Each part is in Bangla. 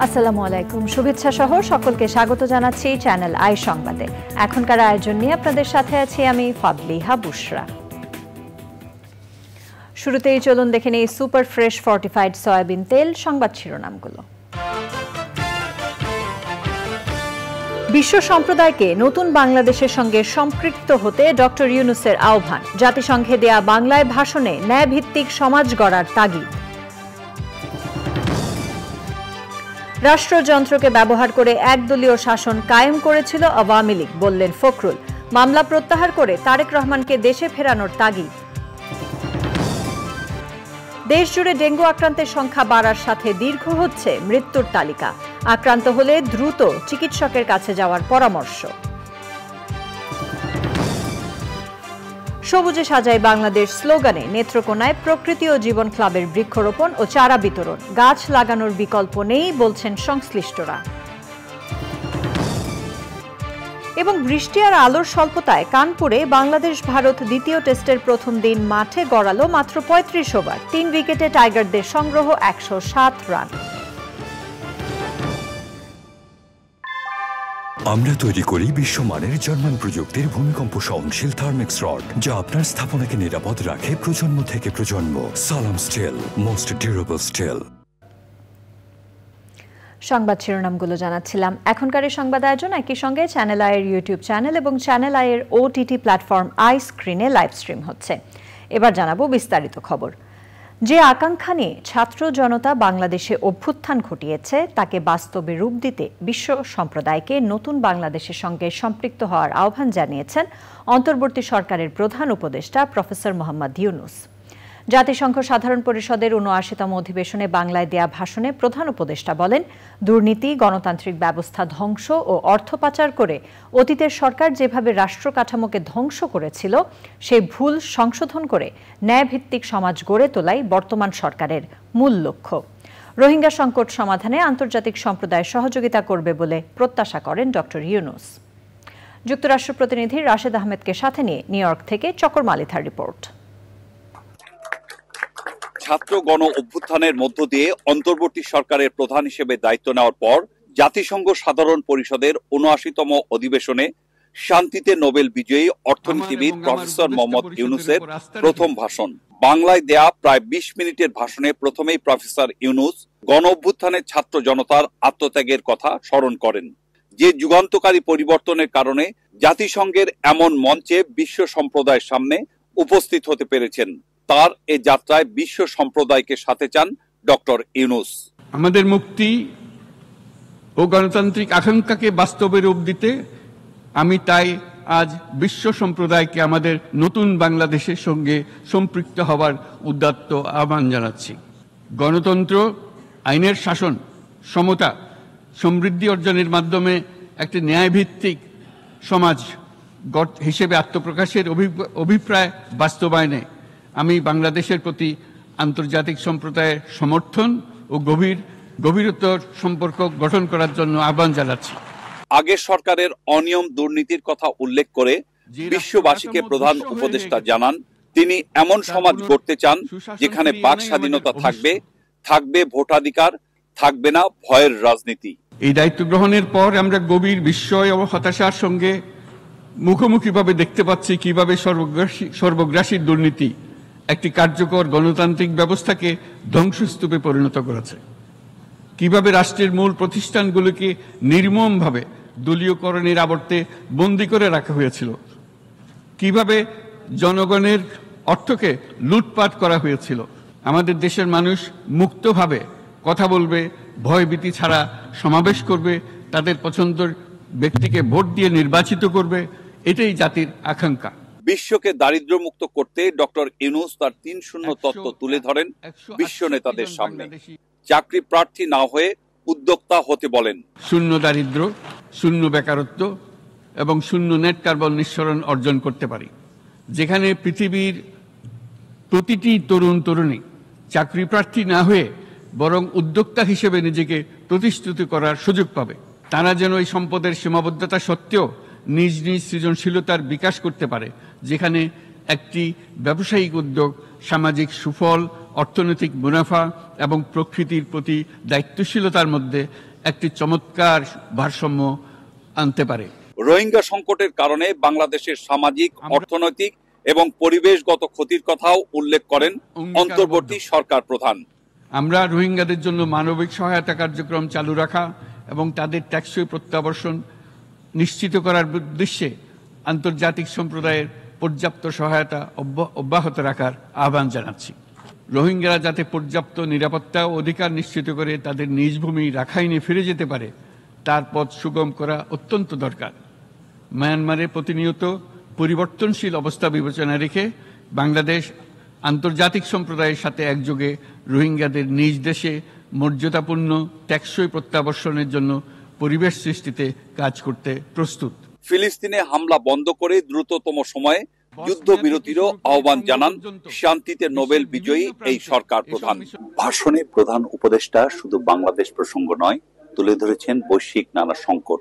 আসসালামু আলাইকুম, শুভেচ্ছা সহ সকলকে স্বাগত জানাচ্ছি চ্যানেল আই সংবাদে। এখনকার আয়োজন নিয়ে আপনাদের সাথে আছি আমি ফাদলিহা বুশরা। শুরুতেই চলুন দেখে নেই সুপার ফ্রেশ ফর্টিফাইড সয়াবিন তেল সংবাদ শিরোনামগুলো। বিশ্ব সম্প্রদায়কে নতুন বাংলাদেশের সঙ্গে সম্পৃক্ত হতে ডক্টর ইউনূসের আহ্বান। জাতিসংঘে দেয়া বাংলায় ভাষণে ন্যায়ভিত্তিক সমাজ গড়ার তাগিদ। রাষ্ট্রযন্ত্রকে ব্যবহার করে একদলীয় শাসন কায়েম করেছিল আওয়ামী লীগ, বললেন ফখরুল। মামলা প্রত্যাহার করে তারেক রহমানকে দেশে ফেরানোর তাগিদ। দেশজুড়ে ডেঙ্গু আক্রান্তের সংখ্যা বাড়ার সাথে দীর্ঘ হচ্ছে মৃত্যুর তালিকা। আক্রান্ত হলে দ্রুত চিকিৎসকের কাছে যাওয়ার পরামর্শ। সবুজে সাজায় বাংলাদেশ স্লোগানে নেত্রকোনায় প্রকৃতি ও জীবন ক্লাবের বৃক্ষরোপণ ও চারা বিতরণ। গাছ লাগানোর বিকল্প নেই বলছেন সংশ্লিষ্টরা। এবং বৃষ্টি আর আলোর স্বল্পতায় কানপুরে বাংলাদেশ ভারত দ্বিতীয় টেস্টের প্রথম দিন মাঠে গড়ালো মাত্র ৩৫ ওভার। ৩ উইকেটে টাইগারদের সংগ্রহ ১০৭ রান। আমরা তৈরি করি বিশ্বমানের জার্মান প্রযুক্তির ভূমিকম্প সহনশীল থার্মেক্স রড, যা আপনার স্থাপনাকে নিরাপদ রাখে প্রজন্ম থেকে প্রজন্ম। সালাম স্টিল, মোস্ট ডিউরেবল স্টিল। সংবাদ শিরোনামগুলো জানাচ্ছিলাম। এখনকার এই সংবাদ আয়োজন একই সঙ্গে চ্যানেল আইয়ের ইউটিউব চ্যানেল এবং চ্যানেল আইয়ের ওটিটি প্ল্যাটফর্ম আই স্ক্রিনে লাইভ স্ট্রিম হচ্ছে। এবার জানাবো বিস্তারিত খবর। যে আকাঙ্ক্ষা নিয়ে ছাত্র জনতা বাংলাদেশে অভ্যুত্থান ঘটিয়েছে তাকে বাস্তবে রূপ দিতে বিশ্ব সম্প্রদায়কে নতুন বাংলাদেশের সঙ্গে সম্পৃক্ত হওয়ার আহ্বান জানিয়েছেন অন্তর্বর্তী সরকারের প্রধান উপদেষ্টা প্রফেসর মোহাম্মদ ইউনূস। জাতিসংঘ সাধারণ পরিষদের ৭৯তম অধিবেশনে বাংলায় দেয়া ভাষণে প্রধান উপদেষ্টা বলেন, দুর্নীতি, গণতান্ত্রিক ব্যবস্থা ধ্বংস ও অর্থ পাচার করে অতীতের সরকার যেভাবে রাষ্ট্র কাঠামোকে ধ্বংস করেছিল সেই ভুল সংশোধন করে ন্যায়ভিত্তিক সমাজ গড়ে তোলাই বর্তমান সরকারের মূল লক্ষ্য। রোহিঙ্গা সংকট সমাধানে আন্তর্জাতিক সম্প্রদায় সহযোগিতা করবে বলে প্রত্যাশা করেন ডক্টর ইউনূস। যুক্তরাষ্ট্র প্রতিনিধি রাশেদ আহমেদকে সাথে নিয়ে নিউ ইয়র্ক থেকে চকর মালিথার রিপোর্ট। ছাত্র গণ অভ্যুত্থানের মধ্য দিয়ে অন্তর্বর্তী সরকারের প্রধান হিসেবে দায়িত্ব নেওয়ার পর জাতিসংঘ সাধারণ পরিষদের ৭৯তম অধিবেশনে শান্তিতে নোবেল বিজয়ী অর্থনীতিবিদ প্রফেসর মোহাম্মদ ইউনূসের প্রথম ভাষণ। বাংলায় দেয়া প্রায় ২০ মিনিটের ভাষণে প্রথমেই প্রফেসর ইউনূস গণ অভ্যুত্থানের ছাত্র জনতার আত্মত্যাগের কথা স্মরণ করেন, যে যুগান্তকারী পরিবর্তনের কারণে জাতিসংঘের এমন মঞ্চে বিশ্ব সম্প্রদায়ের সামনে উপস্থিত হতে পেরেছেন। তার এ যাত্রায় বিশ্ব সম্প্রদায়কে সাথে চান ডক্টর ইউনূস। আমাদের মুক্তি ও গণতান্ত্রিক আকাঙ্ক্ষাকে বাস্তবে রূপ দিতে আমি তাই আজ বিশ্ব সম্প্রদায়কে আমাদের নতুন বাংলাদেশের সঙ্গে সম্পৃক্ত হওয়ার উদাত্ত আহ্বান জানাচ্ছি। গণতন্ত্র, আইনের শাসন, সমতা, সমৃদ্ধি অর্জনের মাধ্যমে একটি ন্যায়ভিত্তিক সমাজ হিসেবে আত্মপ্রকাশের অভিপ্রায় বাস্তবায়নে আমি বাংলাদেশের প্রতি আন্তর্জাতিক সম্প্রদায়ের সমর্থন ও গভীরতর সম্পর্ক গঠন করার জন্য আহ্বান জানাচ্ছি। আগের সরকারের অনিয়ম দুর্নীতির কথা উল্লেখ করে বিশ্ববাসীকে প্রধান উপদেষ্টা জানান, তিনি এমন সমাজ গড়তে চান যেখানে বাক স্বাধীনতা থাকবে, থাকবে ভোটাধিকার, থাকবে না ভয়ের রাজনীতি। এই দায়িত্ব গ্রহণের পর আমরা গভীর বিস্ময় ও হতাশার সঙ্গে মুখোমুখিভাবে দেখতে পাচ্ছি কিভাবে সর্বগ্রাসী দুর্নীতি একটি কার্যকর গণতান্ত্রিক ব্যবস্থাকে ধ্বংসস্তূপে পরিণত করেছে, কিভাবে রাষ্ট্রের মূল প্রতিষ্ঠানগুলোকে নির্মমভাবে দলীয়করণের আবর্তে বন্দী করে রাখা হয়েছিল, কিভাবে জনগণের অর্থকে লুটপাট করা হয়েছিল। আমাদের দেশের মানুষ মুক্তভাবে কথা বলবে, ভয়ভীতি ছাড়া সমাবেশ করবে, তাদের পছন্দের ব্যক্তিকে ভোট দিয়ে নির্বাচিত করবে, এটাই জাতির আকাঙ্ক্ষা। বিশ্বকে দারিদ্র্যমুক্ত করতে ডক্টর ইউনূস তার ৩-০ তত্ত্ব তুলে ধরেন বিশ্ব নেতাদের সামনে। চাকরি প্রার্থী না হয়ে উদ্যোক্তা হতে বলেন। শূন্য দারিদ্র্য, শূন্য বেকারত্ব এবং শূন্য নেট কার্বন নিঃসরণ অর্জন করতে পারি, যেখানে পৃথিবীর প্রতিটি তরুণ তরুণী চাকরি প্রার্থী না হয়ে বরং উদ্যোক্তা হিসেবে নিজেকে প্রতিষ্ঠিত করার সুযোগ পাবে। তারা যেন এই সম্পদের সীমাবদ্ধতা সত্ত্বেও নিজ নিজ সৃজনশীলতার বিকাশ করতে পারে, যেখানে একটি ব্যবসায়িক উদ্যোগ সামাজিক সুফল, অর্থনৈতিক মুনাফা এবং প্রকৃতির প্রতি দায়িত্বশীলতার মধ্যে একটি চমৎকার ভারসাম্য আনতে পারে। রোহিঙ্গা সংকটের কারণে বাংলাদেশের সামাজিক, অর্থনৈতিক এবং পরিবেশগত ক্ষতির কথাও উল্লেখ করেন অন্তর্বর্তী সরকার প্রধান। আমরা রোহিঙ্গাদের জন্য মানবিক সহায়তা কার্যক্রম চালু রাখা এবং তাদের টেকসই প্রত্যাবর্তন নিশ্চিত করার উদ্দেশ্যে আন্তর্জাতিক সম্প্রদায়ের পর্যাপ্ত সহায়তা অব্যাহত রাখার আহ্বান জানাচ্ছি। রোহিঙ্গারা যাতে পর্যাপ্ত নিরাপত্তা ও অধিকার নিশ্চিত করে তাদের নিজ ভূমি রাখাইনে ফিরে যেতে পারে, তার পথ সুগম করা অত্যন্ত দরকার। মায়ানমারে প্রতিনিয়ত পরিবর্তনশীল অবস্থা বিবেচনা রেখে বাংলাদেশ আন্তর্জাতিক সম্প্রদায়ের সাথে একযোগে রোহিঙ্গাদের নিজ দেশে মর্যাদাপূর্ণ টেকসই প্রত্যাবর্তনের জন্য পরিবেশ সৃষ্টিতে কাজ করতে প্রস্তুত। ফিলিস্তিনে হামলা বন্ধ করে দ্রুততম সময়ে যুদ্ধবিরতিরও আহ্বান জানান শান্তিতে নোবেল বিজয়ী এই সরকার প্রধান। ভাষণে প্রধান উপদেষ্টা শুধু বাংলাদেশ প্রসঙ্গ নয়, তুলে ধরেছেন বৈশ্বিক নানা সংকট,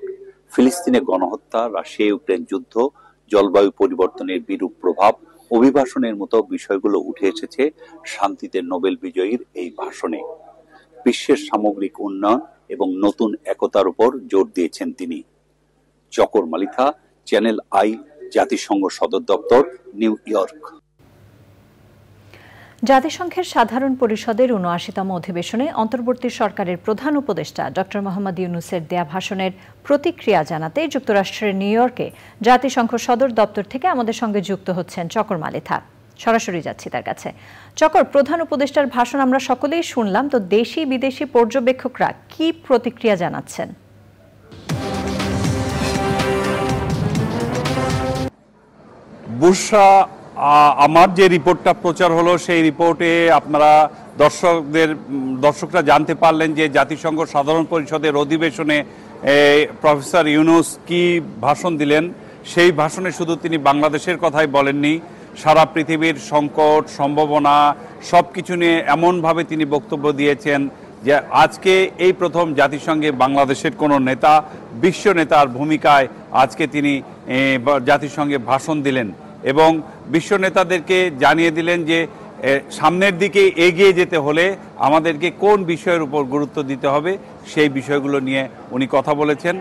ফিলিস্তিনে গণহত্যা, রাশিয়া ইউক্রেন যুদ্ধ, জলবায়ু পরিবর্তনের বিরূপ প্রভাব, অভিবাসনের মতো বিষয়গুলো উঠে এসেছে শান্তিতে নোবেল বিজয়ীর এই ভাষণে। বিশ্বের সামগ্রিক উন্নয়ন এবং নতুন একতার উপর জোর দিয়েছেন তিনি। চকর মালিথা, চ্যানেল আই, জাতিসংঘ সদর দপ্তর, নিউ ইয়র্ক। জাতিসংঘের সাধারণ পরিষদের ৭৯তম অধিবেশনে অন্তর্বর্তী সরকারের প্রধান উপদেষ্টা ডক্টর মোহাম্মদ ইউনূসের দেয়া ভাষণের প্রতিক্রিয়া জানাতে যুক্তরাষ্ট্রের নিউ ইয়র্কে জাতিসংঘ সদর দপ্তর থেকে আমাদের সঙ্গে যুক্ত হচ্ছেন চকর মালিথা। সরাসরি যাচ্ছি তার কাছে। চকর, প্রধান উপদেষ্টার ভাষণ আমরা সকলেই শুনলাম, তো দেশি বিদেশি পর্যবেক্ষকরা কি প্রতিক্রিয়া জানাচ্ছেন? বুশরা, আমার যে রিপোর্টটা প্রচার হলো সেই রিপোর্টে আপনারা দর্শকরা জানতে পারলেন যে জাতিসংঘ সাধারণ পরিষদের অধিবেশনে প্রফেসর ইউনূস কি ভাষণ দিলেন। সেই ভাষণে শুধু তিনি বাংলাদেশের কথাই বলেননি, সারা পৃথিবীর সংকট, সম্ভাবনা সব কিছু নিয়ে এমনভাবে তিনি বক্তব্য দিয়েছেন যে আজকে এই প্রথম জাতিসংঘে বাংলাদেশের কোনো নেতা বিশ্ব নেতার ভূমিকায় আজকে তিনি জাতিসংঘে ভাষণ দিলেন এবং বিশ্ব নেতাদেরকে জানিয়ে দিলেন যে সামনের দিকে এগিয়ে যেতে হলে আমাদেরকে কোন বিষয়ের উপর গুরুত্ব দিতে হবে, সেই বিষয়গুলো নিয়ে উনি কথা বলেছেন।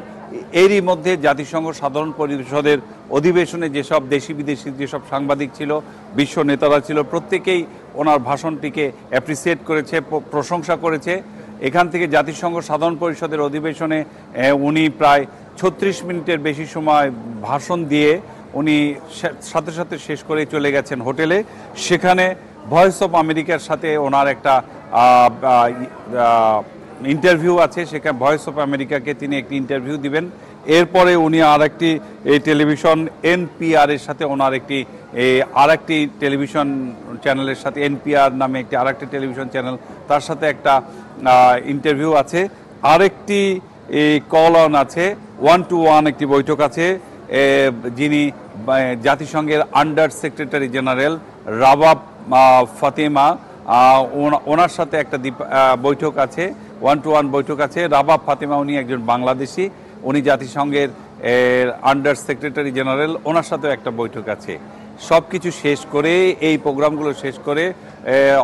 এরই মধ্যে জাতিসংঘ সাধারণ পরিষদের অধিবেশনে যেসব দেশি বিদেশি যেসব সাংবাদিক ছিল, বিশ্ব নেতারা ছিল, প্রত্যেকেই ওনার ভাষণটিকে অ্যাপ্রিসিয়েট করেছে, প্রশংসা করেছে। এখান থেকে জাতিসংঘ সাধারণ পরিষদের অধিবেশনে উনি প্রায় ৩৬ মিনিটের বেশি সময় ভাষণ দিয়ে উনি সাথে সাথে শেষ করে চলে গেছেন হোটেলে। সেখানে ভয়েস অফ আমেরিকার সাথে ওনার একটা ইন্টারভিউ আছে, সেখানে ভয়েস অফ আমেরিকাকে তিনি একটি ইন্টারভিউ দিবেন। এরপরে উনি আরেকটি টেলিভিশন এনপিআর এর সাথে ওনার আরেকটি টেলিভিশন চ্যানেলের সাথে, এনপিআর নামে একটি আরেকটি টেলিভিশন চ্যানেল, তার সাথে একটা ইন্টারভিউ আছে। আরেকটি কল অন আছে, 1-to-1 একটি বৈঠক আছে, যিনি জাতিসংঘের under secretary general Rabab Fatema, ওনার সাথে একটা বৈঠক আছে, 1-to-1 বৈঠক আছে। রাবাব ফাতেমা উনি একজন বাংলাদেশি, উনি জাতিসংঘের আন্ডার সেক্রেটারি জেনারেল, ওনার সাথেও একটা বৈঠক আছে। সব কিছু শেষ করে, এই প্রোগ্রামগুলো শেষ করে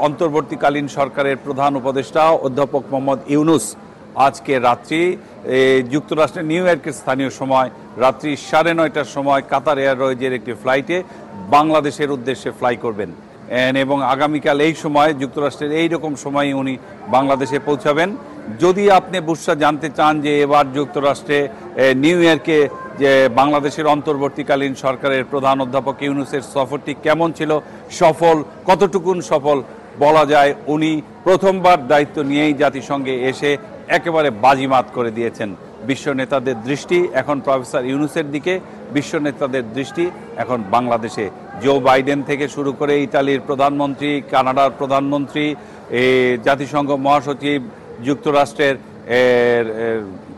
অন্তর্বর্তীকালীন সরকারের প্রধান উপদেষ্টা অধ্যাপক মোহাম্মদ ইউনূস আজকে রাত্রি যুক্তরাষ্ট্রের নিউ ইয়র্কের স্থানীয় সময় রাত্রি 9:30টার সময় কাতার এয়ারওয়েজের একটি ফ্লাইটে বাংলাদেশের উদ্দেশ্যে ফ্লাই করবেন এবং আগামীকাল এই সময় যুক্তরাষ্ট্রের এইরকম সময় উনি বাংলাদেশে পৌঁছাবেন। যদি আপনি বুশরা জানতে চান যে এবার যুক্তরাষ্ট্রে নিউ ইয়র্কে যে বাংলাদেশের অন্তর্বর্তীকালীন সরকারের প্রধান অধ্যাপক ইউনূসের সফরটি কেমন ছিল, সফল কতটুকুন সফল, বলা যায় উনি প্রথমবার দায়িত্ব নিয়েই জাতিসংঘে এসে একেবারে বাজিমাত করে দিয়েছেন। বিশ্ব নেতাদের দৃষ্টি এখন প্রফেসর ইউনূসের দিকে, বিশ্ব নেতাদের দৃষ্টি এখন বাংলাদেশে। জো বাইডেন থেকে শুরু করে ইতালির প্রধানমন্ত্রী, কানাডার প্রধানমন্ত্রী, জাতিসংঘ মহাসচিব যুক্তরাষ্ট্রের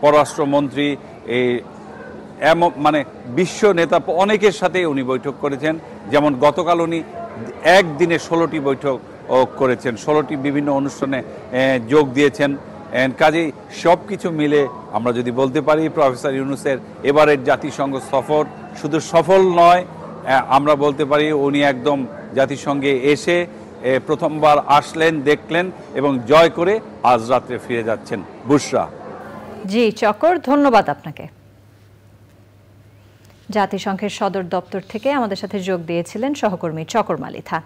পররাষ্ট্রমন্ত্রী, মানে বিশ্ব নেতা অনেকের সাথে উনি বৈঠক করেছেন। যেমন গতকাল উনি একদিনে 16টি বৈঠক করেছেন, 16টি বিভিন্ন অনুষ্ঠানে যোগ দিয়েছেন। কাজেই সব কিছু মিলে আমরা যদি বলতে পারি প্রফেসর ইউনূসের এবারের জাতিসংঘ সফর শুধু সফল নয়, আমরা বলতে পারি উনি একদম জাতিসংঘে এসে প্রথমবার আসলেন, দেখলেন এবং জয় করে আজ রাত্রে ফিরে যাচ্ছেন। বুশরা। জি চকর, ধন্যবাদ আপনাকে। জাতিসংঘের সদর দপ্তর থেকে আমাদের সাথে যোগ দিয়েছিলেন সহকর্মী চকর মালিথা।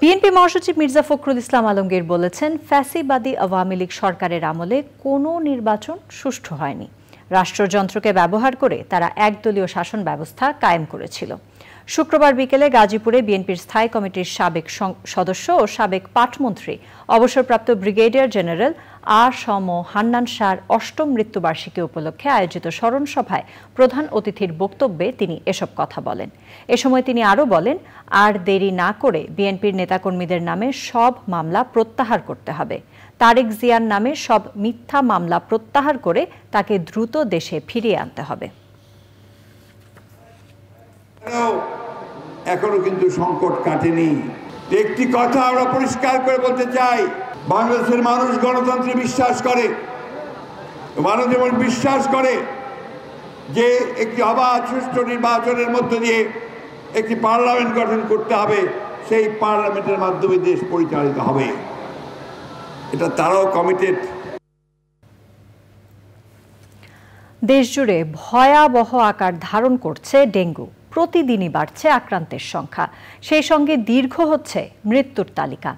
বিএনপি মহাসচিব মির্জা ফখরুল ইসলাম আলমগীর বলেছেন, ফ্যাসিবাদী আওয়ামী লীগ সরকারের আমলে কোনো নির্বাচন সুষ্ঠু হয়নি। রাষ্ট্রযন্ত্রকে ব্যবহার করে তারা একদলীয় শাসন ব্যবস্থা কায়েম করেছিল। শুক্রবার বিকেলে গাজীপুরে বিএনপির স্থায়ী কমিটির সাবেক সদস্য ও সাবেক পাটমন্ত্রী অবসরপ্রাপ্ত ব্রিগেডিয়ার জেনারেল আ.স.ম. হান্নান শাহর ৮ম মৃত্যুবার্ষিকী উপলক্ষে আয়োজিত স্মরণ সভায় প্রধান অতিথির বক্তব্যে তিনি এসব কথা বলেন। এ সময় তিনি আরও বলেন, আর দেরি না করে বিএনপির নেতাকর্মীদের নামে সব মামলা প্রত্যাহার করতে হবে। তারেক জিয়ার নামে সব মিথ্যা মামলা প্রত্যাহার করে তাকে দ্রুত দেশে ফিরিয়ে আনতে হবে। এখনো কিন্তু সংকট কাটেনি। একটি কথা আমরা পরিষ্কার করে বলতে চাই, বাংলাদেশের মানুষ গণতন্ত্রে বিশ্বাস করে, মানুষ যেমন বিশ্বাস করে যে একটি অবাধ সুষ্ঠু নির্বাচনের মধ্য দিয়ে একটি পার্লামেন্ট গঠন করতে হবে, সেই পার্লামেন্টের মাধ্যমে দেশ পরিচালিত হবে, এটা তারাও কমিটেড। দেশজুড়ে ভয়াবহ আকার ধারণ করছে ডেঙ্গু। প্রতিদিনই বাড়ছে আক্রান্তের সংখ্যা, সেই সঙ্গে দীর্ঘ হচ্ছে মৃত্যুর তালিকা।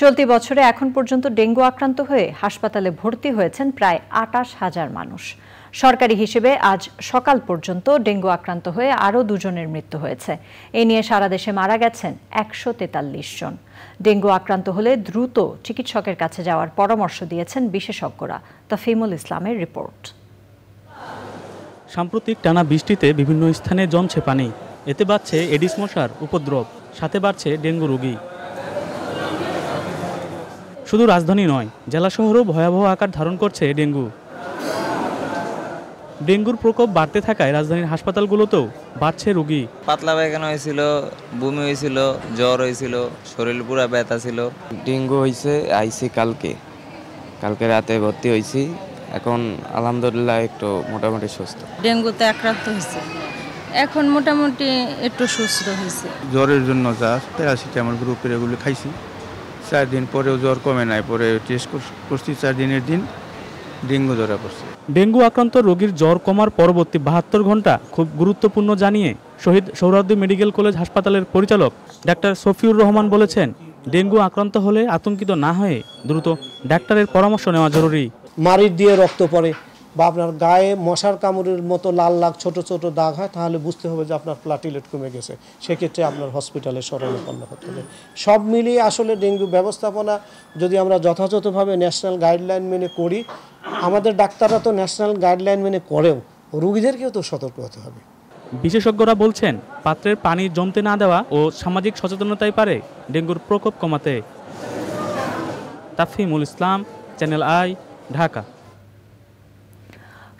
চলতি বছরে এখন পর্যন্ত ডেঙ্গু আক্রান্ত হয়ে হাসপাতালে ভর্তি হয়েছেন প্রায় ২৮,০০০ মানুষ। সরকারি হিসেবে আজ সকাল পর্যন্ত ডেঙ্গু আক্রান্ত হয়ে আরও 2 জনের মৃত্যু হয়েছে। এ নিয়ে সারা দেশে মারা গেছেন ১৪৩ জন। ডেঙ্গু আক্রান্ত হলে দ্রুত চিকিৎসকের কাছে যাওয়ার পরামর্শ দিয়েছেন বিশেষজ্ঞরা। তাফিমুল ইসলামের রিপোর্ট। সাম্প্রতিক টানা বৃষ্টিতে বিভিন্ন স্থানে জমছে পানি, এতে বাড়ছে এডিস মশার উপদ্রব, সাথে বাড়ছে ডেঙ্গু রোগী। শুধু রাজধানী নয়, জেলা শহরেও ভয়াবহ আকার ধারণ করছে ডেঙ্গু। ডেঙ্গুর প্রকোপ বাড়তে থাকায় রাজধানীর হাসপাতালগুলোতেও বাড়ছে রোগী। পাতলা পায়খানা হয়েছিল, বমি হয়েছিল, জ্বর হয়েছিল, শরীর পুরো ব্যথা ছিল। ডেঙ্গু হয়েছে আইসি কালকে রাতে ভর্তি হয়েছি, এখন আলহামদুলিল্লাহ একটু মোটামুটি সুস্থ। ডেঙ্গুতে আক্রান্ত হয়েছে, এখন মোটামুটি একটু সুস্থ হয়েছে। জ্বরের জন্য যা প্যারাসিটামল গ্রুপের এগুলো খাইছি, 4 দিন পরেও জ্বর কমে নাই, পরে টেস্ট করছি 4 দিনের দিন ডেঙ্গু ধরা পড়ছে। ডেঙ্গু আক্রান্ত রোগীর জ্বর কমার পরবর্তী 72 ঘন্টা খুব গুরুত্বপূর্ণ জানিয়ে শহীদ সোহরাওয়ার্দী মেডিকেল কলেজ হাসপাতালের পরিচালক ডাক্তার সফিউর রহমান বলেছেন, ডেঙ্গু আক্রান্ত হলে আতঙ্কিত না হয়ে দ্রুত ডাক্তারের পরামর্শ নেওয়া জরুরি। মাড়ির দিয়ে রক্ত পড়ে বা আপনার গায়ে মশার কামড়ের মতো লাল লাল ছোট ছোট দাগ হয়, তাহলে বুঝতে হবে যে আপনার প্লাটিলেট কমে গেছে, সেক্ষেত্রে আপনার হসপিটালে শরণাপন্ন হতে হবে। সব মিলিয়ে আসলে ডেঙ্গু ব্যবস্থাপনা যদি আমরা যথাযথভাবে ন্যাশনাল গাইডলাইন মেনে করি, আমাদের ডাক্তাররা তো ন্যাশনাল গাইডলাইন মেনে করেও, রোগীদেরকেও তো সতর্ক হতে হবে। বিশেষজ্ঞরা বলছেন, পাত্রের পানি জমতে না দেওয়া ও সামাজিক সচেতনতাই পারে ডেঙ্গুর প্রকোপ কমাতে। তাফিমুল ইসলাম, চ্যানেল আই, ঢাকা।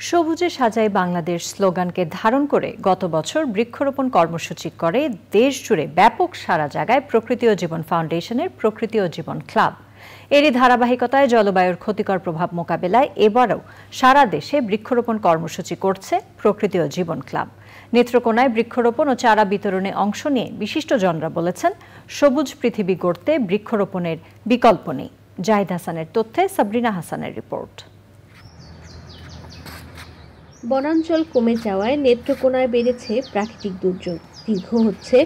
সবুজে সাজাই বাংলাদেশ স্লোগানকে ধারণ করে গত বছর বৃক্ষরোপণ কর্মসূচি করে দেশ জুড়ে ব্যাপক সারা জায়গায় প্রকৃতি ও জীবন ফাউন্ডেশনের প্রকৃতি ও জীবন ক্লাব। এরই ধারাবাহিকতায় জলবায়ুর ক্ষতিকর প্রভাব মোকাবেলায় এবারও সারা দেশে বৃক্ষরোপণ কর্মসূচি করছে প্রকৃতি ও জীবন ক্লাব। নেত্রকোনায় বৃক্ষরোপণ ও চারা বিতরণে অংশ নিয়ে বিশিষ্টজনরা বলেছেন, সবুজ পৃথিবী গড়তে বৃক্ষরোপণের বিকল্প নেই। জাহিদ হাসানের তথ্যে সাবরিনা হাসানের রিপোর্ট। বনাঞ্চল কমে যাওয়ায় নেত্রকোনায় বেড়েছে প্রাকৃতিক দুর্যোগ, দীর্ঘ হচ্ছে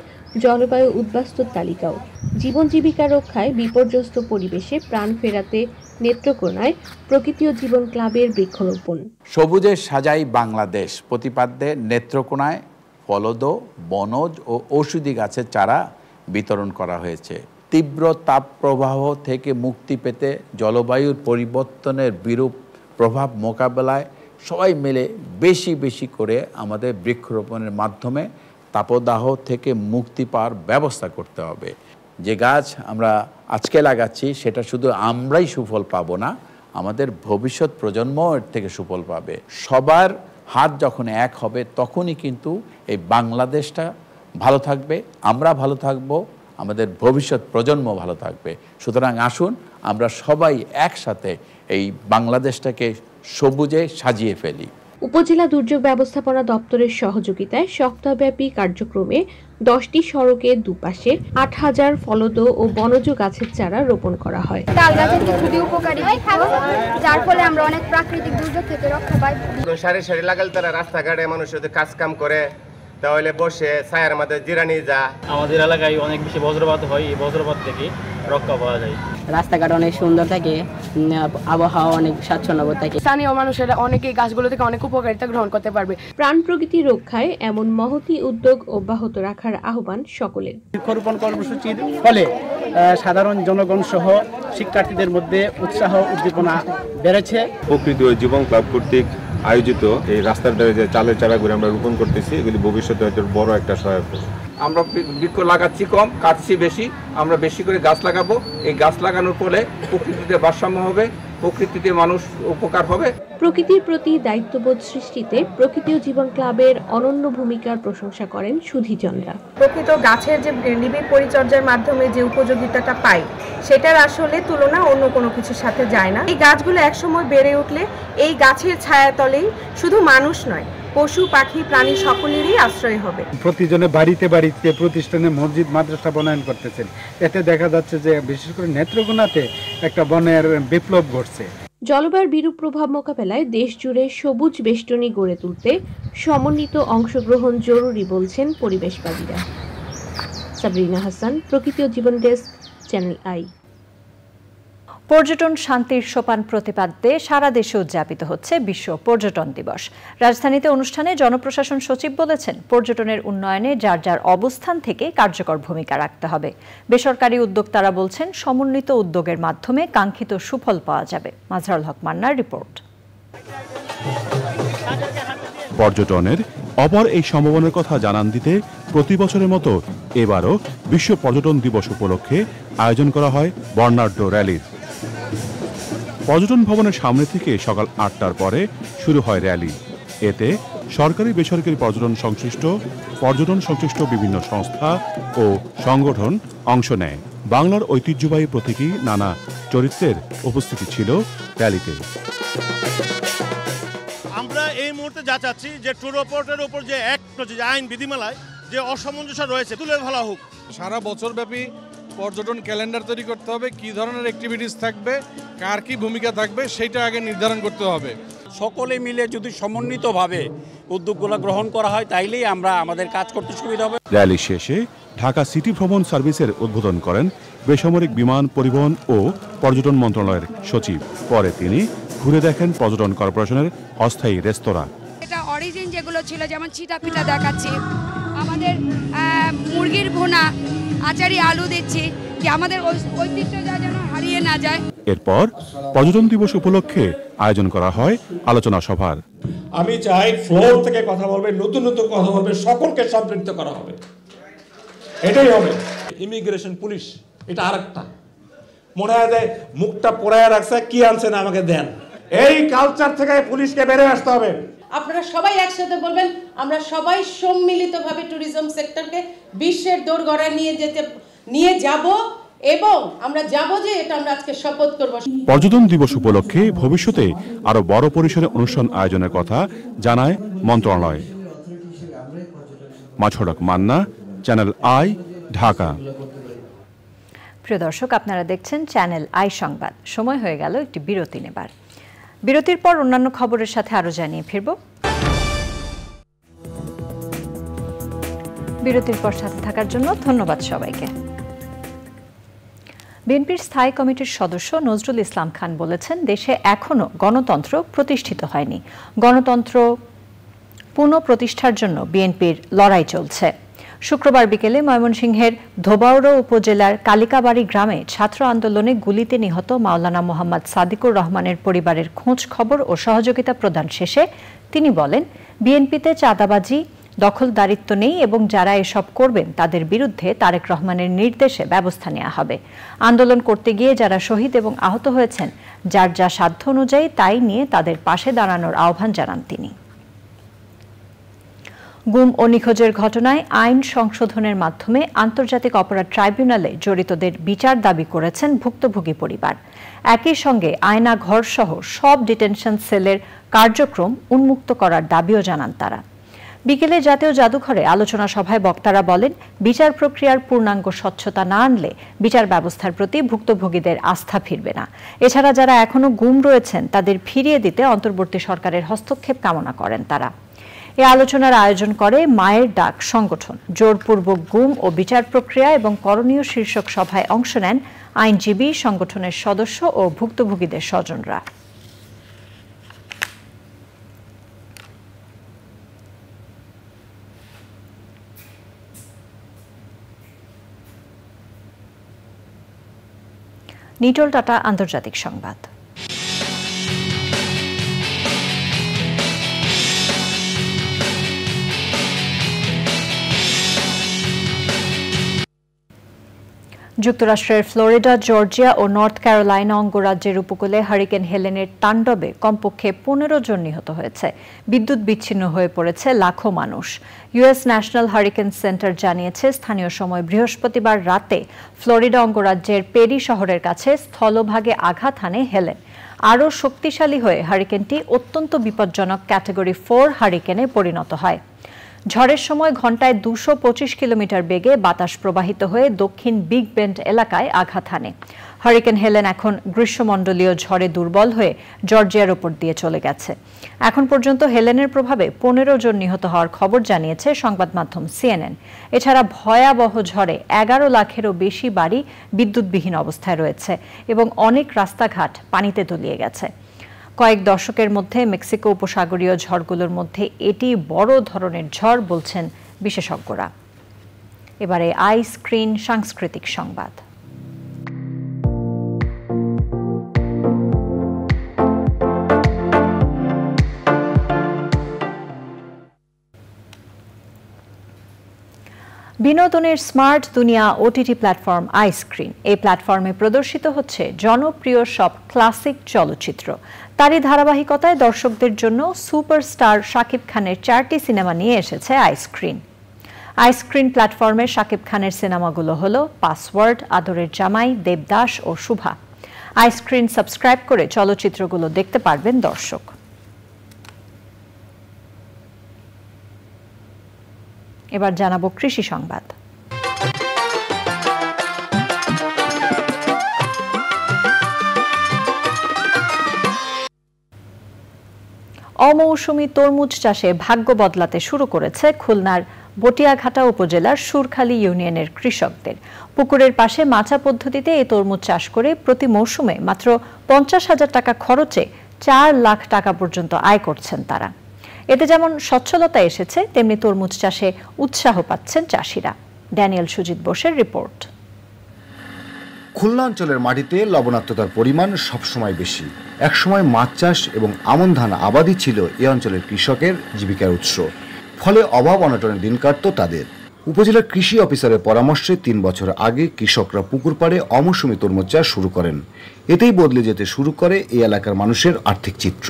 জলবায়ু উদ্বাস্তুর তালিকাও। জীবন জীবিকা রক্ষায় বিপর্যস্ত পরিবেশে প্রাণ ফেরাতে নেত্রকোনায় প্রকৃতি ও জীবন ক্লাবের বৃক্ষরোপণ। সবুজে সাজাই বাংলাদেশ প্রতিপাদ্যে নেত্রকোনায় ফলদ, বনজ ও ঔষধি গাছের চারা বিতরণ করা হয়েছে। তীব্র তাপ প্রবাহ থেকে মুক্তি পেতে জলবায়ুর পরিবর্তনের বিরূপ প্রভাব মোকাবেলায় সবাই মিলে বেশি বেশি করে আমাদের বৃক্ষরোপণের মাধ্যমে তাপদাহ থেকে মুক্তি পাওয়ার ব্যবস্থা করতে হবে। যে গাছ আমরা আজকে লাগাচ্ছি সেটা শুধু আমরাই সুফল পাবো না, আমাদের ভবিষ্যৎ প্রজন্ম এর থেকে সুফল পাবে। সবার হাত যখন এক হবে তখনই কিন্তু এই বাংলাদেশটা ভালো থাকবে, আমরা ভালো থাকব, আমাদের ভবিষ্যৎ প্রজন্ম ভালো থাকবে। সুতরাং আসুন আমরা সবাই একসাথে এই বাংলাদেশটাকে সবুজে সাজিয়ে ফেলি। উপজেলা দুর্যোগ ব্যবস্থাপনা দপ্তরের সহযোগিতায় সপ্তাহব্যাপী কার্যক্রমে 10টি সড়কের দুপাশে 8000 ফলদ ও বনজ গাছের চারা রোপণ করা হয়। তাল গাছ খুবই উপকারী, যার ফলে আমরা অনেক প্রাকৃতিক দুর্যোগ থেকে রক্ষা পাই। সারি সারি লাগাল তারা রাস্তাঘাটে মানুষ কাজ কাম করে, তাহলে বসে ছায়ার মধ্যে জিরানি যা। আমাদের এলাকায় অনেক বেশি বজ্রপাত হয়, এই বজ্রপাত থেকে রক্ষা পাওয়া যায়। রাস্তাঘাট অনেক সুন্দর থাকে, আবহাওয়া অনেক স্বাচ্ছন্দ্য থাকে। স্থানীয় মানুষেরা অনেকেই গাছগুলো থেকে অনেক উপকারিতা গ্রহণ করতে পারবে। প্রাণ প্রকৃতি রক্ষায় এমন মহতী উদ্যোগ অব্যাহত রাখার আহ্বান সকলের। বৃক্ষরোপণ কর্মসূচির ফলে সাধারণ জনগণ সহ শিক্ষার্থীদের মধ্যে উৎসাহ উদ্দীপনা বেড়েছে। প্রকৃতি ও জীবন ক্লাব কর্তৃক আয়োজিত এই রাস্তার ধারে যে চালের চারাগুলি আমরা রোপণ করতেছি, এগুলি ভবিষ্যতে হয়তো বড় একটা সহায়ক হবে। আমরা বৃক্ষ লাগাচ্ছি কম, কাটছি বেশি, আমরা বেশি করে গাছ লাগাবো। এই গাছ লাগানোর ফলে প্রকৃতিতে ভারসাম্য হবে, প্রকৃতিতে মানুষ উপকার হবে। প্রকৃতির প্রতি দায়িত্ববোধ সৃষ্টিতে প্রকৃতি ও জীবন ক্লাবের অনন্য ভূমিকার প্রশংসা করেন সুধীজনরা। প্রকৃত গাছের যে নিবিড় পরিচর্যার মাধ্যমে যে উপযোগিতাটা পাই, সেটার আসলে তুলনা অন্য কোনো কিছুর সাথে যায় না। এই গাছগুলো একসময় বেড়ে উঠলে এই গাছের ছায়াতলেই শুধু মানুষ নয়, পশু পাখি প্রাণী সকলেরই আশ্রয় হবে। প্রতিজনে বাড়িতে বাড়িতে প্রতিষ্ঠানে মসজিদ মাদ্রাসা বনায়ন করতেছেন, এতে দেখা যাচ্ছে যে বিশেষ করে নেত্রকোনাতে একটা বনের বিপ্লব ঘটছে। জলবায়ুর বিরূপ প্রভাব মোকাবেলায় দেশ জুড়ে সবুজ বেষ্টনী গড়ে তুলতে সমন্বিত অংশগ্রহণ জরুরি বলছেন পরিবেশবাদীরা। সাবরিনা হাসান, প্রকৃতি ও জীবন ডেস্ক, চ্যানেল আই। পর্যটন শান্তির সোপান প্রতিপাদ্যে সারা দেশে উদযাপিত হচ্ছে বিশ্ব পর্যটন দিবস। রাজধানীতে অনুষ্ঠানে জনপ্রশাসন সচিব বলেছেন, পর্যটনের উন্নয়নে যার যার অবস্থান থেকে কার্যকর ভূমিকা রাখতে হবে। বেসরকারি উদ্যোক্তারা বলছেন, সমন্বিত উদ্যোগের মাধ্যমে কাঙ্ক্ষিত সুফল পাওয়া যাবে। মাজহারুল হক মান্নার রিপোর্ট। পর্যটনের অপর এই সম্ভাবনার কথা জানান দিতে প্রতি বছরের মতো এবারও বিশ্ব পর্যটন দিবস উপলক্ষে আয়োজন করা হয় বর্ণাঢ্য র্যালির। পর্যটন ভবনের সামনে থেকে সকাল ৮টার পরে শুরু হয় র্যালি। এতে সরকারি বেসরকারি পর্যটন সংশ্লিষ্ট বিভিন্ন সংস্থা ও সংগঠন অংশ নেয়। বাংলার ঐতিহ্যবাহী প্রতীকী নানা চরিত্রের উপস্থিতি ছিল র্যালিতে। আমরা এই মুহূর্তে যা চাচ্ছি যে ট্যুর অপারেটরের উপর যে অ্যাক্ট যে আইন বিধিমালায় যে অসামঞ্জস্য রয়েছে তুলে ফেলা হোক। সারা বছরব্যাপী পর্যটন ক্যালেন্ডার তৈরি করতে হবে, কি ধরনের অ্যাক্টিভিটিস থাকবে, কার কি ভূমিকা থাকবে সেটা আগে নির্ধারণ করতে হবে। সকলে মিলে যদি সমন্বিতভাবে উদ্যোগগুলো গ্রহণ করা হয়, তাইলেই আমরা আমাদের কাজ করতে সুবিধা হবে। র্যালি শেষে ঢাকা সিটি ভ্রমণ সার্ভিসের উদ্বোধন করেন বেসামরিক বিমান পরিবহন ও পর্যটন মন্ত্রণালয়ের সচিব। পরে তিনি ঘুরে দেখেন পর্যটন কর্পোরেশনের অস্থায়ী রেস্তোরাঁ। এটা অরিজিন যেগুলো ছিল, যেমন চিটা পিঠা দেখাচ্ছি, আমাদের মুরগির ভুনা, আচারি আলু দিচ্ছি, যে আমাদের ঐতিহ্যটা যেন হারিয়ে না যায়। এরপর পর্যটন দিবস উপলক্ষে আয়োজন করা হয় আলোচনা সভার। আমি চাই ফ্লোর থেকে কথা বলবে, নতুন নতুন কথা বলবে, সকলকে সম্পৃক্ত করা হবে, এটাই হবে। ইমিগ্রেশন পুলিশ এটা আরেকটা মনে হয় যে মুখটা পোড়ায় রাখছে, কি আনছেন আমাকে দেন। এই কালচার থেকে পুলিশকে বেরিয়ে আসতে হবে। আপনারা সবাই একসাথে বলবেন, আমরা সবাই সম্মিলিতভাবে ট্যুরিজম সেক্টরকে বিশ্বের দোরগোড়ায় নিয়ে যাব, এবং আমরা যাব যে এটা আমরা আজকে শপথ করব। পর্যটন দিবস উপলক্ষে ভবিষ্যতে আরো বড় পরিসরে অনুষ্ঠান আয়োজনের কথা জানায় মন্ত্রণালয়। মাজহারুল হক মান্না, চ্যানেল আই, ঢাকা। প্রিয় দর্শক, আপনারা দেখছেন চ্যানেল আই সংবাদ। সময় হয়ে গেল একটি বিরতি নেবার। বিরতির পর অন্যান্য খবরের সাথে আরো জানিয়ে ফিরব। বিরতির পর সাথে থাকার জন্য ধন্যবাদ সবাইকে। বিএনপির স্থায়ী কমিটির সদস্য নজরুল ইসলাম খান বলেছেন, দেশে এখনো গণতন্ত্র প্রতিষ্ঠিত হয়নি। গণতন্ত্র পুনঃপ্রতিষ্ঠার জন্য বিএনপির লড়াই চলছে। শুক্রবার বিকেলে ময়মনসিংহের ধোবাউড়া উপজেলার কালিকাবাড়ি গ্রামে ছাত্র আন্দোলনে গুলিতে নিহত মাওলানা মোহাম্মদ সাদিকুর রহমানের পরিবারের খোঁজ খবর ও সহযোগিতা প্রদান শেষে তিনি বলেন, বিএনপিতে চাঁদাবাজি, দখলদারিত্ব নেই এবং যারা এসব করবেন তাদের বিরুদ্ধে তারেক রহমানের নির্দেশে ব্যবস্থা নেওয়া হবে। আন্দোলন করতে গিয়ে যারা শহীদ এবং আহত হয়েছেন, যার যা সাধ্য অনুযায়ী তাই নিয়ে তাদের পাশে দাঁড়ানোর আহ্বান জানান তিনি। গুম ও নিখোঁজের ঘটনায় আইন সংশোধনের মাধ্যমে আন্তর্জাতিক অপরাধ ট্রাইব্যুনালে জড়িতদের বিচার দাবি করেছেন ভুক্তভোগী পরিবার। একই সঙ্গে আয়না ঘরসহ সব ডিটেনশন সেলের কার্যক্রম উন্মুক্ত করার দাবিও জানান তারা। বিকেলে জাতীয় জাদুঘরে আলোচনা সভায় বক্তারা বলেন, বিচার প্রক্রিয়ার পূর্ণাঙ্গ স্বচ্ছতা না আনলে বিচার ব্যবস্থার প্রতি ভুক্তভোগীদের আস্থা ফিরবে না। এছাড়া যারা এখনো গুম রয়েছেন তাদের ফিরিয়ে দিতে অন্তর্বর্তী সরকারের হস্তক্ষেপ কামনা করেন তারা। এই আলোচনার আয়োজন করে মায়ের ডাক সংগঠন। জোরপূর্বক গুম ও বিচার প্রক্রিয়া এবং করণীয় শীর্ষক সভায় অংশ নেন আইনজীবী, সংগঠনের সদস্য ও ভুক্তভোগীদের স্বজনরা। নিটল টাটা আন্তর্জাতিক সংবাদ। যুক্তরাষ্ট্রের ফ্লোরিডা, জর্জিয়া ও নর্থ ক্যারোলাইনা অঙ্গরাজ্যের উপকূলে হারিকেন হেলেনের তাণ্ডবে কমপক্ষে 15 জন নিহত হয়েছে। বিদ্যুৎ বিচ্ছিন্ন হয়ে পড়েছে লাখো মানুষ। ইউএস ন্যাশনাল হারিকেন সেন্টার জানিয়েছে, স্থানীয় সময় বৃহস্পতিবার রাতে ফ্লোরিডা অঙ্গরাজ্যের পেরি শহরের কাছে স্থলভাগে আঘাত হানে হেলেন। আরও শক্তিশালী হয়ে হারিকেনটি অত্যন্ত বিপজ্জনক ক্যাটাগরি 4 হারিকেনে পরিণত হয়। ঝড়ের সময় ঘন্টায় 225 কিলোমিটার বেগে বাতাস প্রবাহিত হয়ে দক্ষিণ বিগ বেন্ড এলাকায় আঘাত হানে। হারিকেন হেলেন এখন গ্রীষ্মমণ্ডলীয় ঝড়ে দুর্বল হয়ে জর্জিয়ার উপর দিয়ে চলে গেছে। এখন পর্যন্ত হেলেনের প্রভাবে 15 জন নিহত হওয়ার খবর জানিয়েছে সংবাদ মাধ্যম সিএনএন। এছাড়া ভয়াবহ ঝড়ে 11 লাখেরও বেশি বাড়ি বিদ্যুৎবিহীন অবস্থায় রয়েছে এবং অনেক রাস্তাঘাট পানিতে তলিয়ে গেছে। কয়েক দশকের মধ্যে মেক্সিকো উপসাগরীয় ঝড়গুলোর মধ্যে এটি বড় ধরনের ঝড় বলছেন বিশেষজ্ঞরা। এবারে আই স্ক্রিন সাংস্কৃতিক সংবাদ। বিনোদনের স্মার্ট দুনিয়া ওটিটি প্ল্যাটফর্ম আই স্ক্রিন। এই প্ল্যাটফর্মে প্রদর্শিত হচ্ছে জনপ্রিয় সব ক্লাসিক চলচ্চিত্র। তারই ধারাবাহিকতায় দর্শকদের জন্য সুপারস্টার শাকিব খানের 4টি সিনেমা নিয়ে এসেছে আই স্ক্রিন। আই স্ক্রিন প্ল্যাটফর্মে শাকিব খানের সিনেমাগুলো হলো পাসওয়ার্ড, আদরের জামাই, দেবদাস ও শুভা। আই স্ক্রিন সাবস্ক্রাইব করে চলচ্চিত্রগুলো দেখতে পারবেন দর্শক। এবার জানাবো কৃষি সংবাদ। অমৌসুমী তরমুজ চাষে ভাগ্য বদলাতে শুরু করেছে খুলনার বটিয়াঘাটা উপজেলার সুরখালী ইউনিয়নের কৃষকদের। পুকুরের পাশে মাচা পদ্ধতিতে এই তরমুজ চাষ করে প্রতি মৌসুমে মাত্র 50,000 টাকা খরচে 4 লাখ টাকা পর্যন্ত আয় করছেন তারা। এতে যেমন সচ্ছলতা এসেছে, তেমনি তরমুজ চাষে উৎসাহ পাচ্ছেন চাষিরা। ড্যানিয়েল সুজিত বোসের রিপোর্ট। খুলনা অঞ্চলের মাটিতে লবণাক্ততার পরিমাণ সবসময় বেশি। একসময় মাছ চাষ এবং আমন ধান আবাদই ছিল এ অঞ্চলের কৃষকের জীবিকার উৎস। ফলে অভাব অনটনের দিন কাটত তাদের। উপজেলার কৃষি অফিসারের পরামর্শে 3 বছর আগে কৃষকরা পুকুর পাড়ে অমৌসুমী তরমুজ চাষ শুরু করেন। এতেই বদলে যেতে শুরু করে এই এলাকার মানুষের আর্থিক চিত্র।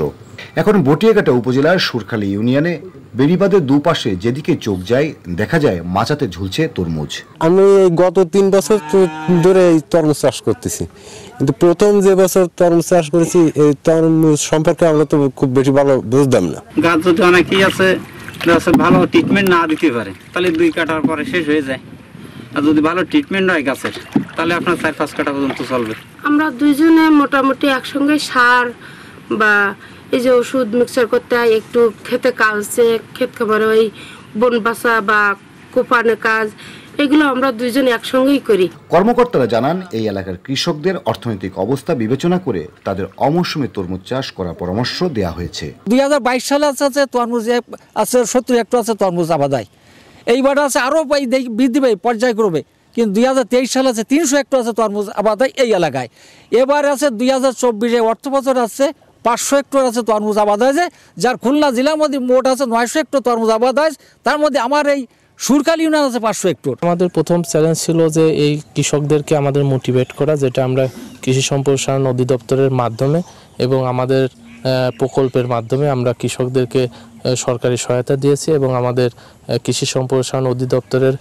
এখন বটিয়াঘাটা উপজেলার সুরখালী ইউনিয়নে বেড়িবাঁধের দুপাশে যেদিকে চোখ যায় দেখা যায় মাচাতে ঝুলছে তরমুজ। আমি গত 3 বছর ধরে এই তরমুজ চাষ করতেছি, কিন্তু প্রথম যে বছর তরমুজ চাষ করেছি এই তরমুজ সম্পর্কে আমরা তো খুব বেশি ভালো বুঝতাম না। গাছ যদি অনেকেই আছে ভালো ট্রিটমেন্ট না দিতে পারে তাহলে 2 কাটার পরে শেষ হয়ে যায়, আর যদি ভালো ট্রিটমেন্ট হয় গাছের তাহলে আপনার 4-5 কাটা পর্যন্ত চলবে। আমরা দুইজনে মোটামুটি একসঙ্গে সার বা এই যে ওষুধ মিক্সচার করতে হয়, একটু খেতে কাজে ক্ষেত খাবারে ওই বন বাসা বা কোপানো কাজ, এগুলো আমরা দুইজনে একসঙ্গেই করি। কর্মকর্তারা জানান এই এলাকার কৃষকদের অর্থনৈতিক অবস্থা বিবেচনা করে তাদের অমৌসুমী তরমুজ চাষ করার পরামর্শ দেওয়া হয়েছে। 2022 সালে আছে তরমুজ আছে 70 হেক্টর আছে তরমুজ আবাদায়, এইবার আছে আরো বৃদ্ধি পাই পর্যায়ক্রমে, কিন্তু 2023 সালে আছে 300 হেক্টর আছে তরমুজ আবাদায় এই এলাকায়। এবার আছে 2024 অর্থ বছর আছে 500 হেক্টর আছে তরমুজ আবাদ হয়েছে, যার খুলনা জেলার মধ্যে মোট আছে 900 হেক্টর তরমুজ আবাদ হয়েছে, তার মধ্যে আমার এই সুরকাল ইউনিয়ন আছে 500 হেক্টর। আমাদের প্রথম চ্যালেঞ্জ ছিল যে এই কৃষকদেরকে আমাদের মোটিভেট করা, যেটা আমরা কৃষি সম্প্রসারণ অধিদপ্তরের মাধ্যমে এবং আমাদের প্রকল্পের মাধ্যমে আমরা কৃষকদেরকে সরকারি সহায়তা দিয়েছি এবং আমাদের কৃষি সম্প্রসারণ অধিদপ্তরের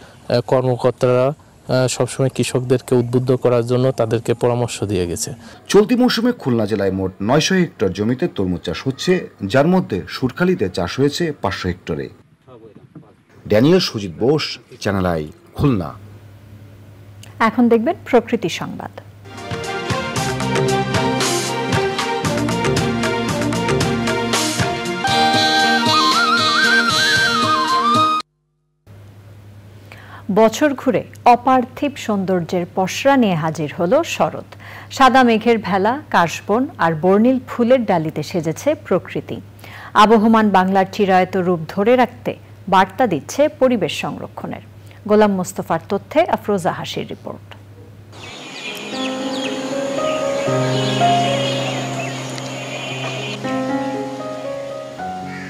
কর্মকর্তারা সবসময় কৃষকদেরকে উদ্বুদ্ধ করার জন্য তাদেরকে পরামর্শ দিয়ে গেছে। চলতি মৌসুমে খুলনা জেলায় মোট 900 হেক্টর জমিতে তরমুজ চাষ হচ্ছে, যার মধ্যে সুরখালীতে চাষ হয়েছে 500 হেক্টরে। Daniel Sujit Bose, channel I, Khulna. এখন দেখবেন প্রকৃতি সংবাদ। বছর ঘুরে অপার্থিব সৌন্দর্যের পসরা নিয়ে হাজির হলো শরৎ। সাদা মেঘের ভেলা, কাশবন আর বর্ণিল ফুলের ডালিতে সেজেছে প্রকৃতি। আবহমান বাংলার চিরায়ত রূপ ধরে রাখতে বার্তা দিচ্ছে পরিবেশ সংরক্ষণের। গোলাম মোস্তফার তথ্যে আফরোজা হাসির রিপোর্ট।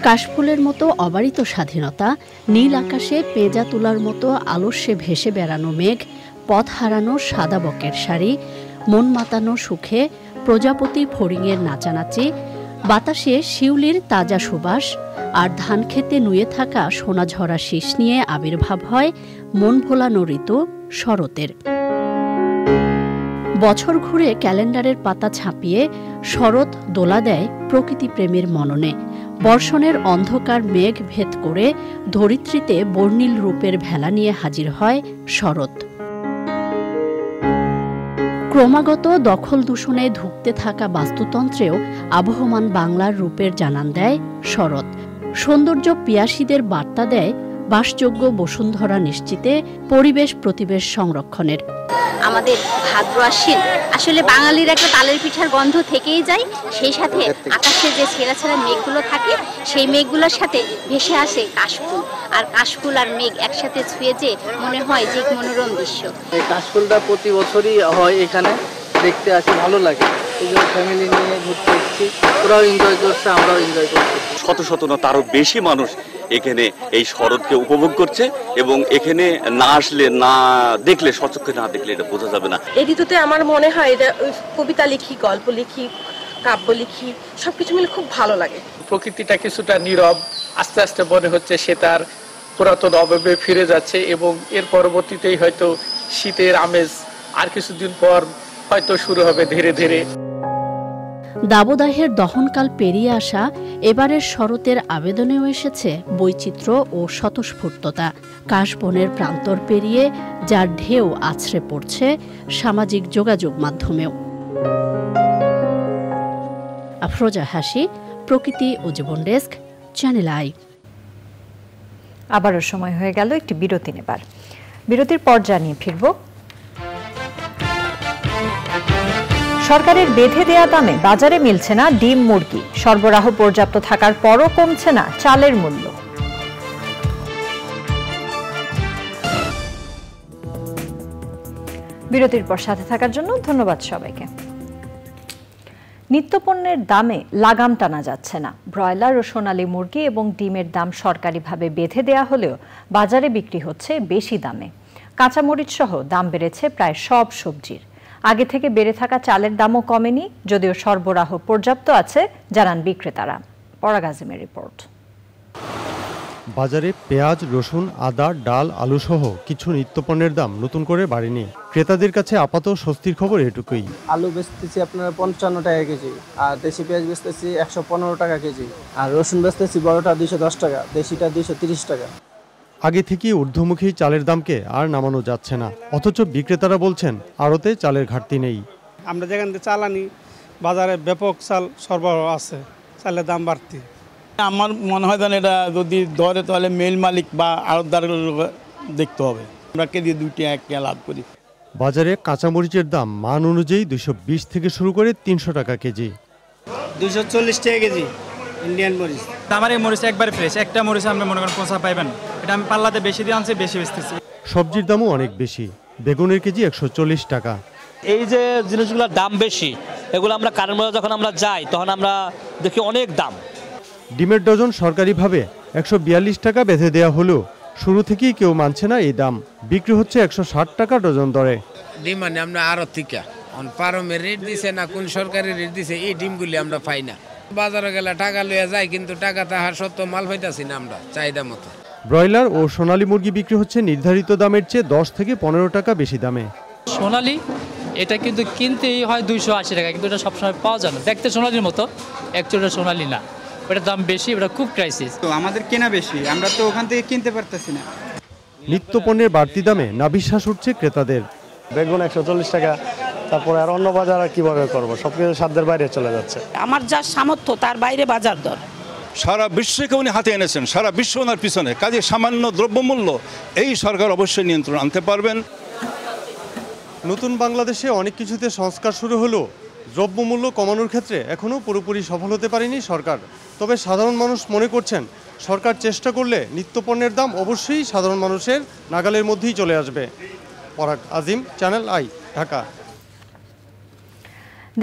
কাশফুলের মতো অবারিত স্বাধীনতা, নীল আকাশে পেঁজা তুলার মতো আলস্যে ভেসে বেড়ানো মেঘ, পথ হারানো সাদা বকের শাড়ি, মন মাতানো সুখে প্রজাপতি ফড়িংয়ের নাচানাচি, বাতাসে শিউলির তাজা সুবাস আর ধান খেতে নুয়ে থাকা সোনাঝরা শীষ নিয়ে আবির্ভাব হয় মন ভোলানো ঋতু শরতের। বছর ঘুরে ক্যালেন্ডারের পাতা ছাপিয়ে শরৎ দোলা দেয় প্রকৃতি প্রেমীর মননে। বর্ষণের অন্ধকার মেঘ ভেদ করে ধরিত্রীতে বর্ণিল রূপের ভেলা নিয়ে হাজির হয় শরৎ। ক্রমাগত দখল দূষণে ধুঁকতে থাকা বাস্তুতন্ত্রেও আবহমান বাংলার রূপের জানান দেয় শরৎ। সৌন্দর্য পিয়াসীদের বার্তা দেয় বাসযোগ্য বসুন্ধরা নিশ্চিতে পরিবেশ প্রতিবেশ সংরক্ষণের। আমাদের ভাদ্র আশ্বিন আসলে বাঙালির একটা তালের পিঠার গন্ধ থেকেই যায়, সেই সাথে আকাশে যে ছেঁড়া ছেঁড়া মেঘগুলো থাকে সেই মেঘগুলোর সাথে ভেসে আসে কাশফুল, আর কাশফুল আর মেঘ একসাথে ছুঁয়ে যে মনে হয় যে মনোরম দৃশ্য। এই কাশফুলটা প্রতি বছরই হয়, এখানে দেখতে আসি, ভালো লাগে। এই জন্য ফ্যামিলি নিয়ে ঘুরতে এসেছি, ওরাও এনজয় করছে, আমরাও এনজয় করছি। শত শত না তারও বেশি মানুষ এখানে এই শরৎকে উপভোগ করছে এবং এখানে না আসলে, না দেখলে, সচক্ষে না দেখলে এটা বোঝা যাবে না। এই ঋতুতে আমার মনে হয় এটা কবিতা লিখি, গল্প লিখি, কাব্য লিখি, সবকিছু মিলে খুব ভালো লাগে। প্রকৃতিটা কিছুটা নীরব, আস্তে আস্তে মনে হচ্ছে সে তার পুরাতন অভাবে ফিরে যাচ্ছে এবং এর পরবর্তীতেই হয়তো শীতের আমেজ আর কিছুদিন পর হয়তো শুরু হবে ধীরে ধীরে। দাবদাহের দহনকাল পেরিয়ে আসা এবারের শরতের আবেদনেও এসেছে বৈচিত্র্য ও স্বতঃস্ফূর্ততা। কাশবনের প্রান্তর পেরিয়ে যার ঢেউ আছড়ে পড়ছে সামাজিক যোগাযোগ মাধ্যমেও। আফরোজা হাসি, প্রকৃতি ও জীবন ডেস্ক, চ্যানেল আই। আবারও সময় হয়ে গেল একটি বিরতি নেবার। বিরতির পর জানিয়ে ফিরব। সরকারের বেঁধে দেয়া দামে বাজারে মিলছে না ডিম মুরগি, সরবরাহ পর্যাপ্ত থাকার পরও কমছে না চালের মূল্য। বিরতির পর সাথে থাকার জন্য ধন্যবাদ সবাইকে। নিত্যপণ্যের দামে লাগাম টানা যাচ্ছে না। ব্রয়লার ও সোনালী মুরগি এবং ডিমের দাম সরকারিভাবে বেঁধে দেয়া হলেও বাজারে বিক্রি হচ্ছে বেশি দামে। কাঁচামরিচ সহ দাম বেড়েছে প্রায় সব সবজির। আগে থেকে বেড়ে থাকা চালের দামও কমেনি, যদিও সরবরাহ পর্যাপ্ত আছে জানান বিক্রেতারা। পরাগ আজিমের রিপোর্ট। বাজারে পেঁয়াজ, রসুন, আদা, ডাল, আলু সহ কিছু নিত্যপণ্যের দাম নতুন করে বাড়েনি। ক্রেতাদের কাছে আপাতত স্বস্তির খবর এটুকুই। আলু বেচতেছি আপনার 55 টাকা কেজি, আর দেশি পেঁয়াজ বেচতেছি 115 টাকা কেজি, আর রসুন বেচতেছি বড়টা 210 টাকা, দেশিটা 230 টাকা। আগে থেকেই ঊর্ধ্বমুখী চালের দামকে আর নামানো যাচ্ছে না, অথচ বিক্রেতারা বলছেন আড়তে চালের ঘাটতি নেই। আমরা যেখান থেকে চাল আনি, বাজারে ব্যাপক চাল সরবরাহ আছে, চালের দাম বাড়তি। আমার মনে হয় যেন এটা যদি ধরে তাহলে মেল মালিক বা আড়তদার দেখতে হবে। আমরা কেজি 2 টাকা লাভ করি। বাজারে কাঁচামরিচের দাম মান অনুযায়ী 220 থেকে শুরু করে 300 টাকা কেজি। 240 টাকা কেজি ইন্ডিয়ান মরিচ। আমার এই মরিচ একবারে ফ্রেশ, একটা মরিচ আপনি মনে করেন 50 পাইবেন। এটা আমি পাল্লাতে বেশি দিয়ে আনছি, বেশি বেচতেছি। সবজির দামও অনেক বেশি, বেগুনের কেজি 140 টাকা। এই যে জিনিসগুলোর দাম বেশি, এগুলো আমরা কারণ যখন আমরা যাই তখন আমরা দেখি অনেক দাম। ডিমের ডজন সরকারিভাবে 142 টাকা বেঁধে দেওয়া হলেও শুরু থেকেই কেউ মানছে না এই দাম। বিক্রি হচ্ছে 160 টাকা ডজন দরে। ডিম মানে আমরা আরো থেকে পারমের রেট দিছে না কোন সরকারি রেট দিছে এই ডিমগুলি আমরা পাই না। বাজারে গেলে টাকা লইয়া যায় কিন্তু টাকা তাহার সত্ত্বেও মাল পাইতাছি না আমরা চাহিদা মতো। ব্রয়লার ও সোনালী মুরগি বিক্রি হচ্ছে নির্ধারিত দামের চেয়ে 10 থেকে 15 টাকা বেশি দামে। সোনালী এটা কিন্তু কিনতেই হয় 280 টাকা, কিন্তু এটা সবসময় পাওয়া যায় না। দেখতে সোনালীর মতো, অ্যাকচুয়ালি সোনালী না, ওটার দাম বেশি, ওটা খুব ক্রাইসিস। তো আমাদের কেনা বেশি, আমরা তো ওখান থেকে কিনতে পারতেছি না। নিত্য পণ্যের বাড়তি দামে নাভিশ্বাস উঠছে ক্রেতাদের। বেগুন 140 টাকা, তারপরে আর অন্য বাজার আর কিভাবে করবো, সবকিছু সাধ্যের বাইরে চলে যাচ্ছে। আমার যা সামর্থ্য তার বাইরে বাজার দর। সারা বিশ্বকে উনি হাতে এনেছেন, সারা বিশ্ব ওনার পিছনে, কাজে সামান্য দ্রব্যমূল্য এই সরকার অবশ্যই নিয়ন্ত্রণ আনতে পারবেন। নতুন বাংলাদেশে অনেক কিছুতে সংস্কার শুরু হলেও দ্রব্যমূল্য কমানোর ক্ষেত্রে এখনও পুরোপুরি সফল হতে পারেনি সরকার। তবে সাধারণ মানুষ মনে করছেন সরকার চেষ্টা করলে নিত্যপণ্যের দাম অবশ্যই সাধারণ মানুষের নাগালের মধ্যেই চলে আসবে। পরাগ আজিম, চ্যানেল আই, ঢাকা।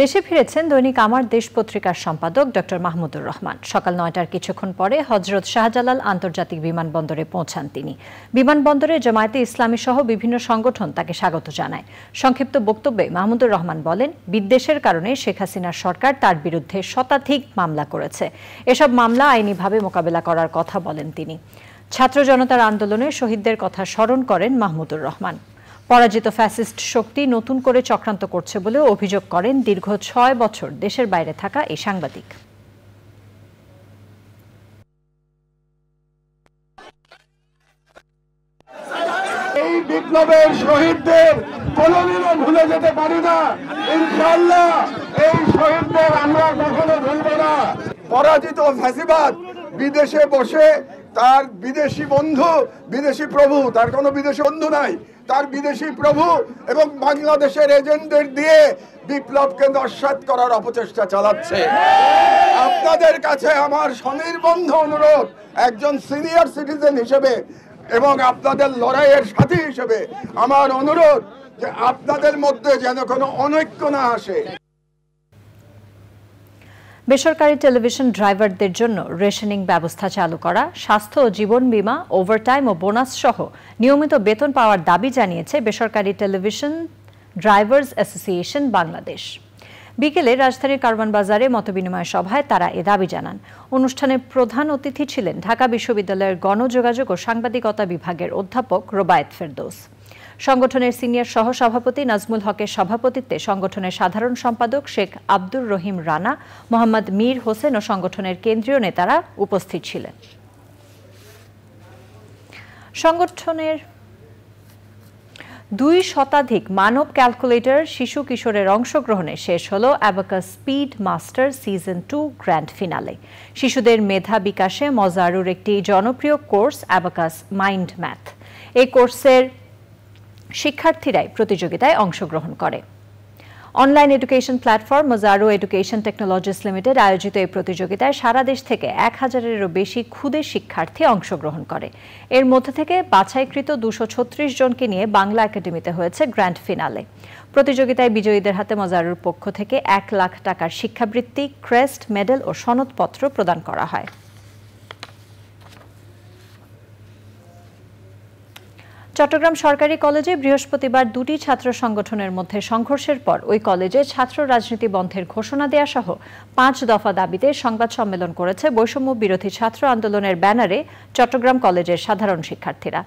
দেশে ফিরেছেন দৈনিক আমার দেশ পত্রিকার সম্পাদক ডক্টর মাহমুদুর রহমান। সকাল 9টার কিছুক্ষণ পরে হযরত শাহজালাল আন্তর্জাতিক বিমানবন্দরে পৌঁছান তিনি। বিমানবন্দরে জামায়াতে ইসলামী সহ বিভিন্ন সংগঠন তাকে স্বাগত জানায়। সংক্ষিপ্ত বক্তব্যে মাহমুদুর রহমান বলেন, বিদ্বেষের কারণে শেখ হাসিনার সরকার তার বিরুদ্ধে শতাধিক মামলা করেছে। এসব মামলা আইনিভাবে মোকাবেলা করার কথা বলেন তিনি। ছাত্র জনতার আন্দোলনে শহীদদের কথা স্মরণ করেন মাহমুদুর রহমান। পরাজিত ফ্যাসিস্ট শক্তি নতুন করে চক্রান্ত করছে বলেও অভিযোগ করেন দীর্ঘ 6 বছর দেশের বাইরে থাকা এই সাংবাদিক। এই বিপ্লবের শহীদদের কোনোদিনও ভুলে যেতে পারি না। ইনশাআল্লাহ এই শহীদদের আমরা কখনো ভুলব না। পরাজিত ফ্যাসিবাদ বিদেশে বসে তার বিদেশি বন্ধু, বিদেশি প্রভু, তার কোনো বিদেশি বন্ধু নাই, তার বিদেশি প্রভু এবং বাংলাদেশের এজেন্টদের দিয়ে বিপ্লবকে নস্যাৎ করার অপচেষ্টা চালাচ্ছে। আপনাদের কাছে আমার স্বনির্বন্ধ অনুরোধ, একজন সিনিয়র সিটিজেন হিসেবে এবং আপনাদের লড়াইয়ের সাথী হিসেবে আমার অনুরোধ যে আপনাদের মধ্যে যেন কোনো অনৈক্য না আসে। বেসরকারি টেলিভিশন ড্রাইভারদের জন্য রেশনিং ব্যবস্থা চালু করা, স্বাস্থ্য ও জীবন বীমা, ওভারটাইম ও বোনাস সহ নিয়মিত বেতন পাওয়ার দাবি জানিয়েছে বেসরকারি টেলিভিশন ড্রাইভার্স অ্যাসোসিয়েশন বাংলাদেশ। বিকেলে রাজধানীর কারওয়ান বাজারে মতবিনিময় সভায় তারা এ দাবি জানান। অনুষ্ঠানের প্রধান অতিথি ছিলেন ঢাকা বিশ্ববিদ্যালয়ের গণযোগাযোগ ও সাংবাদিকতা বিভাগের অধ্যাপক রোবায়েত ফেরদৌস। সংগঠনের সিনিয়র সহসভাপতি নাজমুল হকের সভাপতিত্বে সংগঠনের সাধারণ সম্পাদক শেখ আব্দুর রহিম রানা, মোহাম্মদ মীর হোসেন ও সংগঠনের কেন্দ্রীয় নেতারা উপস্থিত ছিলেন। সংগঠনের 2 শতাধিক মানব ক্যালকুলেটর শিশু কিশোরের অংশগ্রহণে শেষ হল abacus speed master season 2 grand finale. শিশুদের মেধা বিকাশে মজারুর একটি জনপ্রিয় কোর্স অ্যাবাকাস মাইন্ড ম্যাথ। এই কোর্সের শিক্ষার্থীরাই প্রতিযোগিতায় অংশগ্রহণ করে। Online education platform Mojaru education technologies limited আয়োজিত এই প্রতিযোগিতায় সারা দেশ থেকে 1000-এরও বেশি ক্ষুদে শিক্ষার্থী অংশগ্রহণ করে। এর মধ্যে থেকে বাছাইকৃত 236 জনকে নিয়ে বাংলা একাডেমিতে হয়েছে গ্র্যান্ড ফিনালে। প্রতিযোগিতায় বিজয়ীদের হাতে মজারুর পক্ষ থেকে 1 লাখ টাকার শিক্ষাবৃত্তি, ক্রেস্ট, মেডেল ও সনদপত্র প্রদান করা হয়। চট্টগ্রাম সরকারি কলেজে বৃহস্পতিবার 2টি ছাত্র সংগঠনের মধ্যে সংঘর্ষের পর ওই কলেজে ছাত্র রাজনীতি বন্ধের ঘোষণা দেয়া সহ 5 দফা দাবিতে সংবাদ সম্মেলন করেছে বৈষম্য বিরোধী ছাত্র আন্দোলনের ব্যানারে চট্টগ্রাম কলেজের সাধারণ শিক্ষার্থীরা।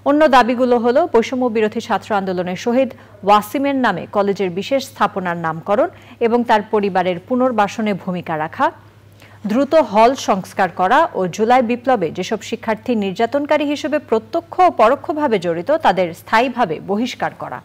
অন্য দাবিগুলো হলো বৈষম্য বিরোধী ছাত্র আন্দোলনের শহীদ ওয়াসিমের নামে কলেজের বিশেষ স্থাপনার নামকরণ এবং তার পরিবারের পুনর্বাসনে ভূমিকা রাখা, দ্রুত হল সংস্কার করা ও জুলাই বিপ্লবে যেসব শিক্ষার্থী নির্যাতনকারী হিসেবে প্রত্যক্ষ ও পরোক্ষভাবে জড়িত তাদের স্থায়ীভাবে বহিষ্কার করা।